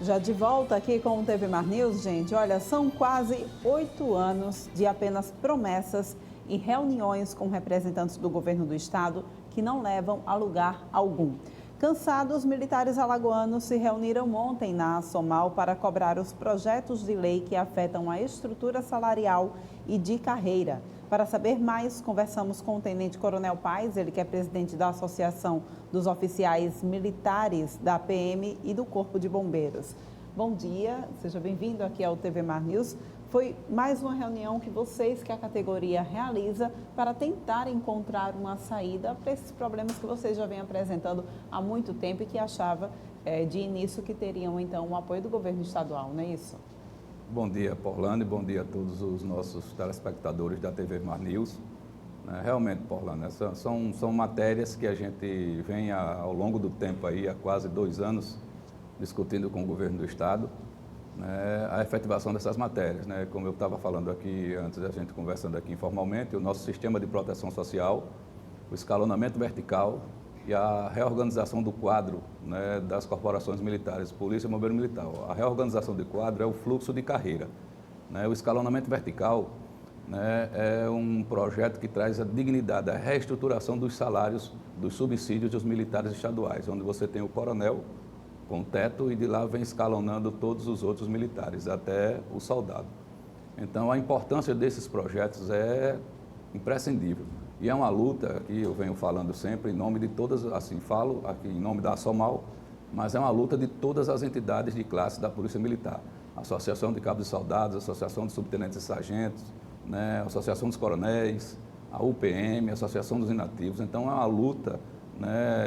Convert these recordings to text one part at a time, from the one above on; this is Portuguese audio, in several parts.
Já de volta aqui com o TV Mar News, gente. Olha, são quase 8 anos de apenas promessas e reuniões com representantes do governo do estado que não levam a lugar algum. Cansados, os militares alagoanos se reuniram ontem na Assomal para cobrar os projetos de lei que afetam a estrutura salarial e de carreira. Para saber mais, conversamos com o Tenente Coronel Paes, ele que é presidente da Associação dos Oficiais Militares da PM e do Corpo de Bombeiros. Bom dia, seja bem-vindo aqui ao TV Mar News. Foi mais uma reunião que a categoria realiza para tentar encontrar uma saída para esses problemas que vocês já vêm apresentando há muito tempo e que achava de início que teriam então o apoio do governo estadual, não é isso? Bom dia, Porlando, e bom dia a todos os nossos telespectadores da TV Mar News. Realmente, Porlando, são matérias que a gente vem ao longo do tempo, aí, há quase 2 anos, discutindo com o governo do estado, a efetivação dessas matérias. Como eu estava falando aqui antes, a gente conversando aqui informalmente, o nosso sistema de proteção social, o escalonamento vertical e a reorganização do quadro das corporações militares, Polícia e Bombeiro Militar. A reorganização do quadro é o fluxo de carreira. O escalonamento vertical é um projeto que traz a dignidade, a reestruturação dos salários, dos subsídios dos militares estaduais, onde você tem o coronel com teto e de lá vem escalonando todos os outros militares, até o soldado. Então, a importância desses projetos é imprescindível. E é uma luta que eu venho falando sempre em nome de todas, assim, falo aqui em nome da Assomal, mas é uma luta de todas as entidades de classe da Polícia Militar. Associação de Cabos e Soldados, Associação de Subtenentes e Sargentos, Associação dos Coronéis, a UPM, a Associação dos Inativos. Então é uma luta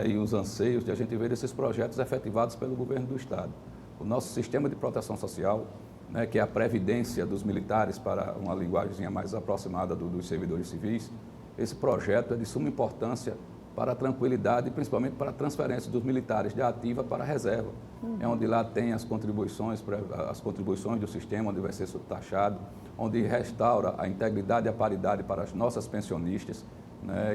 e os anseios de a gente ver esses projetos efetivados pelo governo do estado. O nosso sistema de proteção social, que é a previdência dos militares, para uma linguagem mais aproximada dos servidores civis, esse projeto é de suma importância para a tranquilidade e principalmente para a transferência dos militares de ativa para a reserva. É onde lá tem as contribuições do sistema, onde vai ser taxado, onde restaura a integridade e a paridade para as nossas pensionistas,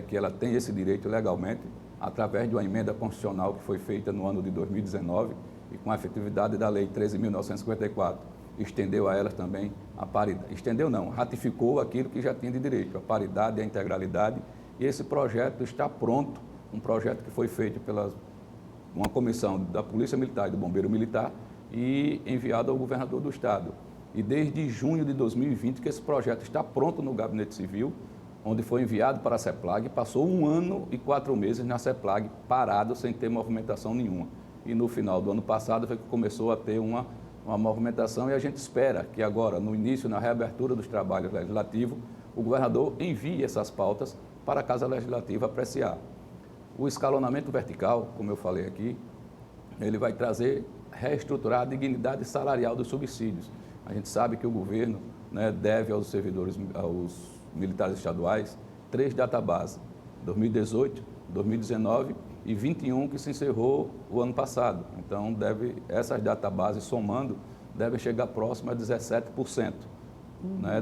que ela tem esse direito legalmente, através de uma emenda constitucional que foi feita no ano de 2019 e com a efetividade da Lei 13.954. Estendeu a elas também a paridade. Estendeu não, ratificou aquilo que já tinha de direito, a paridade e a integralidade. E esse projeto está pronto, um projeto que foi feito pela uma comissão da Polícia Militar e do Bombeiro Militar e enviado ao governador do estado. E desde junho de 2020 que esse projeto está pronto no Gabinete Civil, onde foi enviado para a CEPLAG, passou 1 ano e 4 meses na CEPLAG, parado, sem ter movimentação nenhuma. E no final do ano passado foi que começou a ter uma movimentação e a gente espera que agora, no início, na reabertura dos trabalhos legislativos, o governador envie essas pautas para a Casa Legislativa apreciar. O escalonamento vertical, como eu falei aqui, ele vai reestruturar a dignidade salarial dos subsídios. A gente sabe que o governo deve aos servidores, aos militares estaduais, 3 databases, 2018, 2019 e 21 que se encerrou o ano passado. Então, essas databases somando, devem chegar próximo a 17%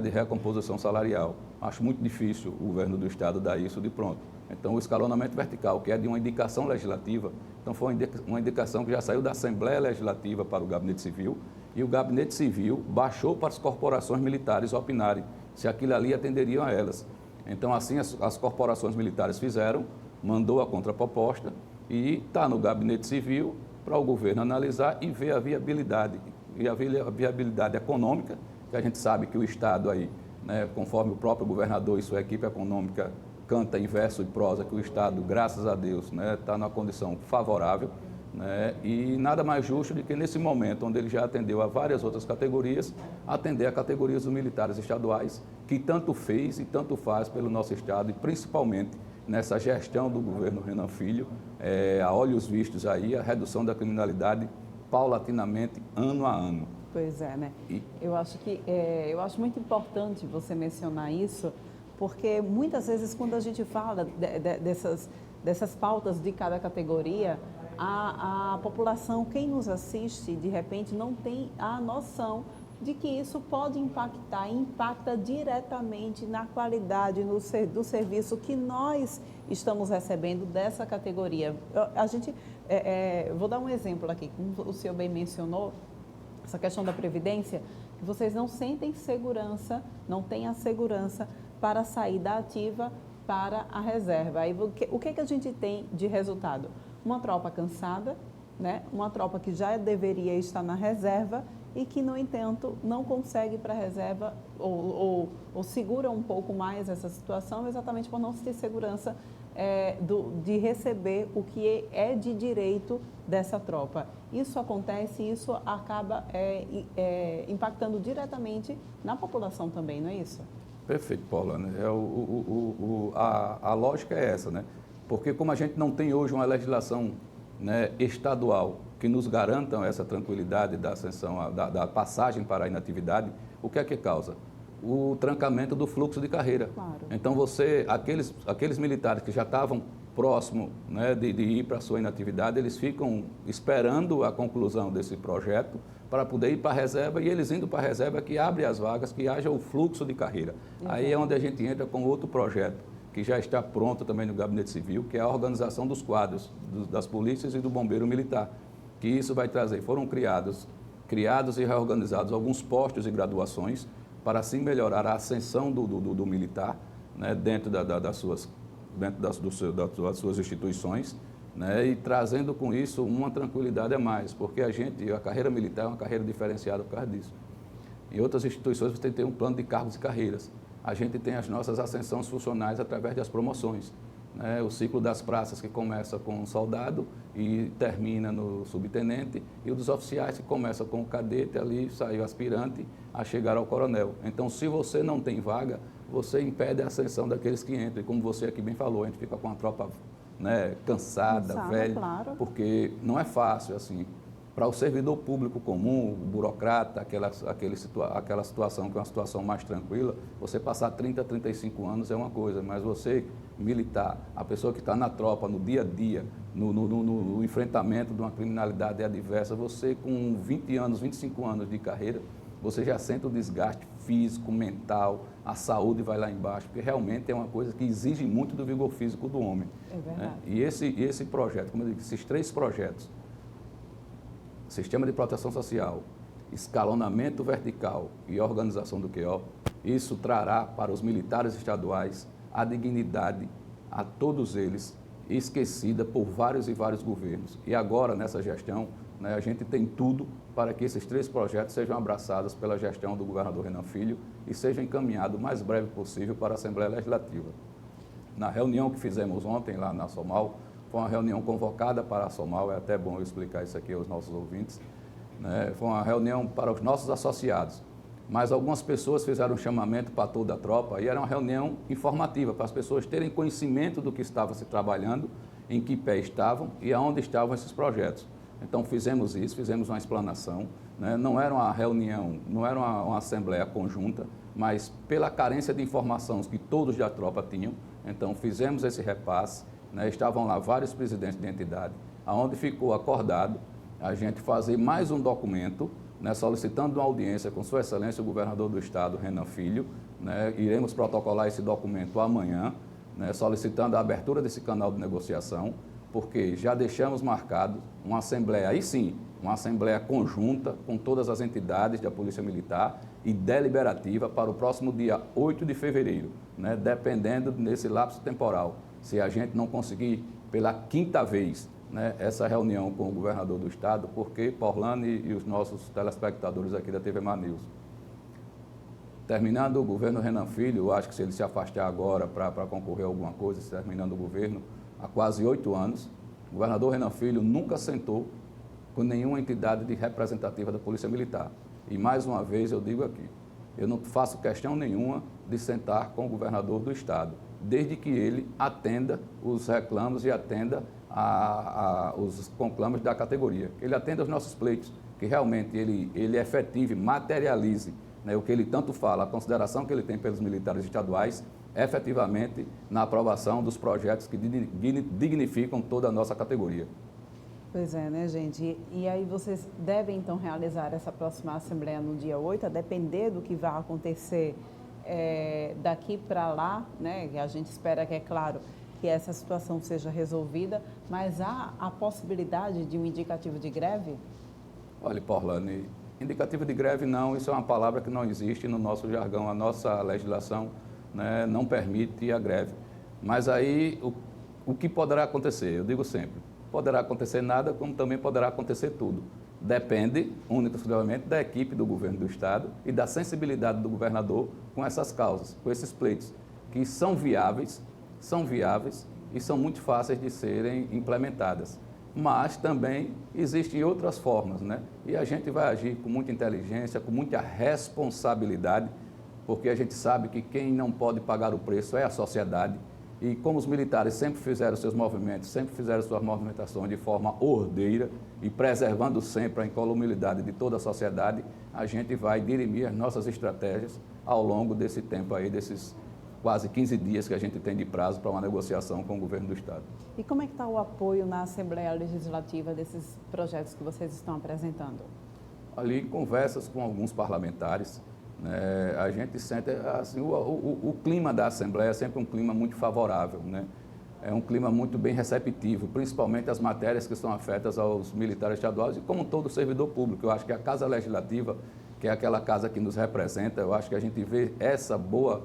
de recomposição salarial. Acho muito difícil o governo do estado dar isso de pronto. Então, o escalonamento vertical, que é de uma indicação legislativa, então foi uma indicação que já saiu da Assembleia Legislativa para o Gabinete Civil, e o Gabinete Civil baixou para as corporações militares opinarem se aquilo ali atenderiam a elas. Então, assim, as corporações militares fizeram, mandou a contraproposta e está no Gabinete Civil para o governo analisar e ver a viabilidade. E a viabilidade econômica, que a gente sabe que o Estado aí, conforme o próprio governador e sua equipe econômica canta em verso e prosa, que o Estado, graças a Deus, está numa condição favorável, e nada mais justo do que nesse momento, onde ele já atendeu a várias outras categorias, atender a categorias dos militares estaduais, que tanto fez e tanto faz pelo nosso Estado, e principalmente nessa gestão do governo Renan Filho, a olhos vistos aí, a redução da criminalidade paulatinamente, ano a ano. Pois é, eu acho muito importante você mencionar isso, porque muitas vezes quando a gente fala dessas pautas de cada categoria, a população, quem nos assiste, de repente não tem a noção de que isso pode impactar, impacta diretamente na qualidade do serviço que nós estamos recebendo dessa categoria. Vou dar um exemplo aqui, como o senhor bem mencionou, essa questão da Previdência, que vocês não sentem segurança, não têm a segurança para sair da ativa para a reserva. Aí, o que a gente tem de resultado? Uma tropa cansada, né? Uma tropa que já deveria estar na reserva e que, no entanto, não consegue ir para a reserva ou segura um pouco mais essa situação exatamente por não ter segurança de receber o que é de direito dessa tropa. Isso acontece e isso acaba impactando diretamente na população também, não é isso? Perfeito, Paula. Né? A lógica é essa, né? Porque como a gente não tem hoje uma legislação, né, estadual que nos garantam essa tranquilidade da ascensão, da passagem para a inatividade, o que é que causa? O trancamento do fluxo de carreira. Claro. Então, aqueles militares que já estavam próximos, né, de ir para a sua inatividade, eles ficam esperando a conclusão desse projeto para poder ir para a reserva, e eles indo para a reserva que abre as vagas, que haja o fluxo de carreira. Exato. Aí é onde a gente entra com outro projeto, que já está pronto também no Gabinete Civil, que é a organização dos quadros, das polícias e do bombeiro militar, que isso vai trazer. Foram criados e reorganizados alguns postos e graduações para assim melhorar a ascensão do militar, né, dentro das suas instituições, né, e trazendo com isso uma tranquilidade a mais, porque a carreira militar é uma carreira diferenciada por causa disso. Em outras instituições você tem um plano de cargos e carreiras. A gente tem as nossas ascensões funcionais através das promoções, né? O ciclo das praças que começa com um soldado e termina no subtenente, e o dos oficiais que começa com o cadete, ali sai o aspirante a chegar ao coronel. Então, se você não tem vaga, você impede a ascensão daqueles que entram. E como você aqui bem falou, a gente fica com a tropa, né, cansada, velha, claro. Porque não é fácil, assim. Para o servidor público comum, o burocrata, aquela situação que é uma situação mais tranquila, você passar 30, 35 anos é uma coisa, mas você, militar, a pessoa que está na tropa, no dia a dia, no enfrentamento de uma criminalidade adversa, você com 20 anos, 25 anos de carreira, você já sente o desgaste físico, mental, a saúde vai lá embaixo, porque realmente é uma coisa que exige muito do vigor físico do homem. É verdade. Né? E esse projeto, como eu disse, esses 3 projetos, Sistema de Proteção Social, escalonamento vertical e organização do QO, isso trará para os militares estaduais a dignidade a todos eles, esquecida por vários e vários governos. E agora, nessa gestão, né, a gente tem tudo para que esses 3 projetos sejam abraçados pela gestão do governador Renan Filho e sejam encaminhados o mais breve possível para a Assembleia Legislativa. Na reunião que fizemos ontem lá na Somal, foi uma reunião convocada para a Somal, é até bom eu explicar isso aqui aos nossos ouvintes, né? Foi uma reunião para os nossos associados, mas algumas pessoas fizeram um chamamento para toda a tropa e era uma reunião informativa, para as pessoas terem conhecimento do que estava se trabalhando, em que pé estavam e aonde estavam esses projetos. Então fizemos isso, fizemos uma explanação, né? Não era uma reunião, não era uma assembleia conjunta, mas pela carência de informações que todos da tropa tinham, então fizemos esse repasse. Né, estavam lá vários presidentes de entidade, onde ficou acordado a gente fazer mais um documento, né, solicitando uma audiência com Sua Excelência o Governador do Estado, Renan Filho. Né, iremos protocolar esse documento amanhã, né, solicitando a abertura desse canal de negociação, porque já deixamos marcado uma assembleia, aí sim, uma assembleia conjunta com todas as entidades da Polícia Militar e deliberativa para o próximo dia 8 de fevereiro, né, dependendo desse lapso temporal. Se a gente não conseguir pela 5ª vez, né, essa reunião com o governador do estado, porque Porlane e os nossos telespectadores aqui da TV Mar News. Terminando o governo Renan Filho, eu acho que se ele se afastar agora para concorrer a alguma coisa, terminando o governo, há quase 8 anos, o governador Renan Filho nunca sentou com nenhuma entidade representativa da Polícia Militar. E mais uma vez eu digo aqui, eu não faço questão nenhuma de sentar com o governador do estado, desde que ele atenda os reclamos e atenda os conclames da categoria. Ele atenda os nossos pleitos, que realmente ele efetive, materialize, né, o que ele tanto fala, a consideração que ele tem pelos militares estaduais, efetivamente na aprovação dos projetos que dignificam toda a nossa categoria. Pois é, né, gente? E aí vocês devem, então, realizar essa próxima Assembleia no dia 8, a depender do que vai acontecer daqui para lá, né? A gente espera que, é claro, que essa situação seja resolvida, mas há a possibilidade de um indicativo de greve? Olha, Porlane, Indicativa de greve não, isso é uma palavra que não existe no nosso jargão, a nossa legislação, né, não permite a greve. Mas aí, o que poderá acontecer? Eu digo sempre, poderá acontecer nada, como também poderá acontecer tudo. Depende, única e exclusivamente, da equipe do governo do Estado e da sensibilidade do governador com essas causas, com esses pleitos, que são viáveis e são muito fáceis de serem implementadas. Mas também existem outras formas, né? E a gente vai agir com muita inteligência, com muita responsabilidade, porque a gente sabe que quem não pode pagar o preço é a sociedade. E como os militares sempre fizeram seus movimentos, sempre fizeram suas movimentações de forma ordeira e preservando sempre a incolumidade de toda a sociedade, a gente vai dirimir as nossas estratégias ao longo desse tempo aí, desses quase 15 dias que a gente tem de prazo para uma negociação com o governo do Estado. E como é que está o apoio na Assembleia Legislativa desses projetos que vocês estão apresentando? Ali, conversas com alguns parlamentares, né, a gente sente, assim, o clima da Assembleia é sempre um clima muito favorável, né? É um clima muito bem receptivo, principalmente as matérias que são afetas aos militares estaduais e como todo servidor público. Eu acho que a Casa Legislativa, que é aquela casa que nos representa, eu acho que a gente vê essa boa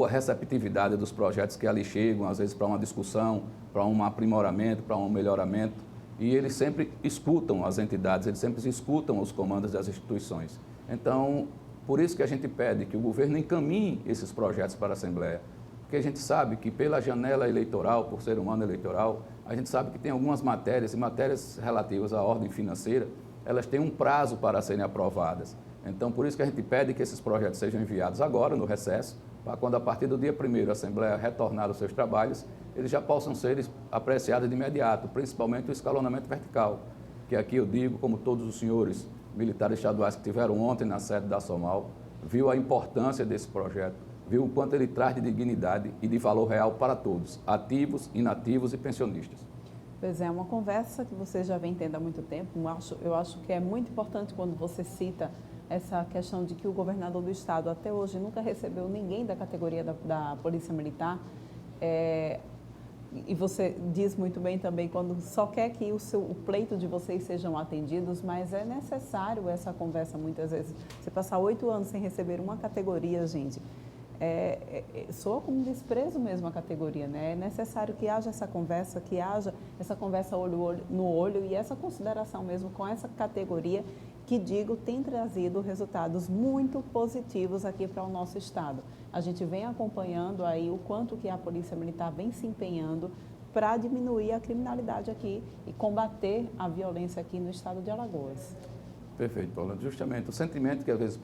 receptividade dos projetos que ali chegam, às vezes para uma discussão, para um aprimoramento, para um melhoramento, e eles sempre escutam as entidades, eles sempre escutam os comandos das instituições. Então, por isso que a gente pede que o governo encaminhe esses projetos para a Assembleia, porque a gente sabe que pela janela eleitoral, por ser um ano eleitoral, a gente sabe que tem algumas matérias, e matérias relativas à ordem financeira, elas têm um prazo para serem aprovadas. Então, por isso que a gente pede que esses projetos sejam enviados agora, no recesso, para quando a partir do dia 1º a Assembleia retornar aos seus trabalhos, eles já possam ser apreciados de imediato, principalmente o escalonamento vertical, que aqui eu digo, como todos os senhores militares estaduais que tiveram ontem na sede da SOMAL, viu a importância desse projeto, viu o quanto ele traz de dignidade e de valor real para todos, ativos, inativos e pensionistas. Pois é, uma conversa que você já vem tendo há muito tempo. Eu acho que é muito importante quando você cita essa questão de que o governador do Estado até hoje nunca recebeu ninguém da categoria da Polícia Militar. E você diz muito bem também quando só quer que o pleito de vocês sejam atendidos, mas é necessário essa conversa muitas vezes. Você passar 8 anos sem receber uma categoria, gente, soa como um desprezo mesmo a categoria, né? É necessário que haja essa conversa olho no olho e essa consideração mesmo com essa categoria que, digo, tem trazido resultados muito positivos aqui para o nosso estado. A gente vem acompanhando aí o quanto que a Polícia Militar vem se empenhando para diminuir a criminalidade aqui e combater a violência aqui no estado de Alagoas. Perfeito, Paula. Justamente o sentimento que às vezes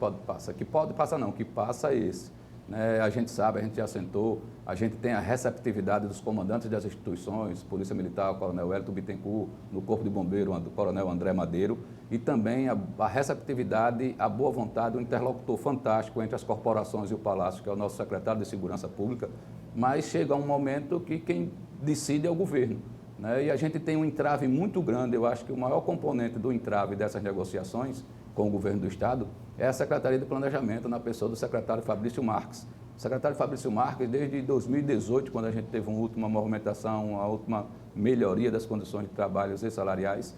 que passa é esse. Né? A gente sabe, a gente já sentou, a gente tem a receptividade dos comandantes das instituições, Polícia Militar, o Coronel Hélito Bittencourt, no Corpo de Bombeiro, o Coronel André Madeiro, e também a receptividade, a boa vontade, um interlocutor fantástico entre as corporações e o Palácio, que é o nosso secretário de Segurança Pública, mas chega um momento que quem decide é o governo. Né? E a gente tem um entrave muito grande, eu acho que o maior componente do entrave dessas negociações com o governo do Estado é a Secretaria de Planejamento, na pessoa do secretário Fabrício Marques. O secretário Fabrício Marques, desde 2018, quando a gente teve uma última movimentação, uma última melhoria das condições de trabalho e salariais,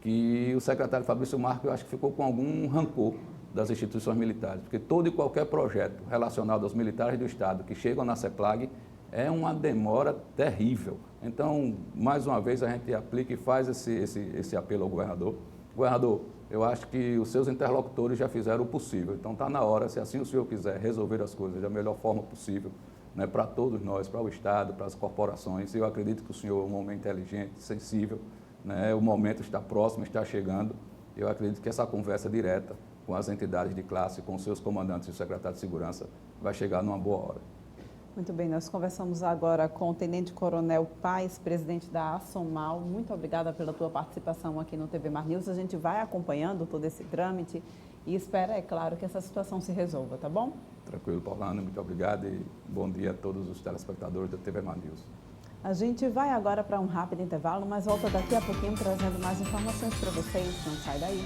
que o secretário Fabrício Marques, eu acho que ficou com algum rancor das instituições militares, porque todo e qualquer projeto relacionado aos militares do Estado que chegam na CEPLAG é uma demora terrível. Então, mais uma vez, a gente aplica e faz esse apelo ao governador. Governador, eu acho que os seus interlocutores já fizeram o possível, então está na hora, se assim o senhor quiser resolver as coisas da melhor forma possível, né, para todos nós, para o Estado, para as corporações. Eu acredito que o senhor é um homem inteligente, sensível, né, o momento está próximo, está chegando. Eu acredito que essa conversa direta com as entidades de classe, com os seus comandantes e o secretário de Segurança, vai chegar numa boa hora. Muito bem, nós conversamos agora com o Tenente Coronel Paes, presidente da ASOMAL. Muito obrigada pela tua participação aqui no TV Mar News. A gente vai acompanhando todo esse trâmite e espera, é claro, que essa situação se resolva, tá bom? Tranquilo, Paulana, muito obrigado e bom dia a todos os telespectadores da TV Mar News. A gente vai agora para um rápido intervalo, mas volta daqui a pouquinho trazendo mais informações para vocês. Não sai daí.